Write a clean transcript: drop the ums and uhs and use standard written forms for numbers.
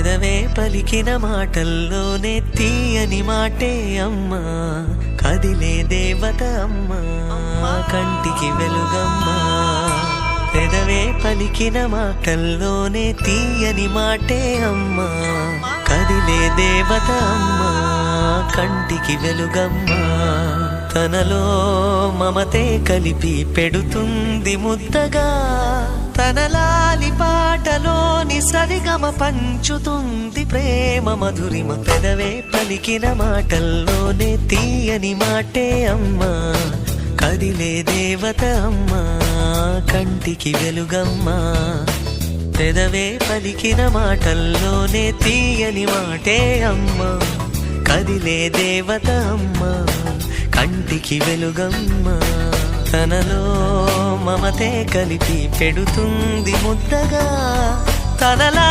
పెదవే పలికిన మాటల్లోనే తీయని మాటే అమ్మా, కదిలే దేవత అమ్మా, కంటికి వెలుగమ్మా. పెదవే పలికిన మాటల్లోనే తీయని మాటే అమ్మా, కదిలే దేవత అమ్మా, కంటికి వెలుగమ్మా. తనలో మమతే కలిపి పెడుతుంది ముద్దగా, తన లాలి పాటలోని సరిగమ పంచుతుంది ప్రేమ మధురిమ. పెదవే పలికిన మాటల్లోనే తీయని మాటే అమ్మా, కదిలే దేవత అమ్మా, కంటికి వెలుగమ్మా. పెదవే పలికిన మాటల్లోనే తీయని మాటే అమ్మా, కదిలే దేవత అమ్మా, కంటికి వెలుగమ్మా. తనలో మమతే కలిపి పెడుతుంది ముద్దగా, తనలా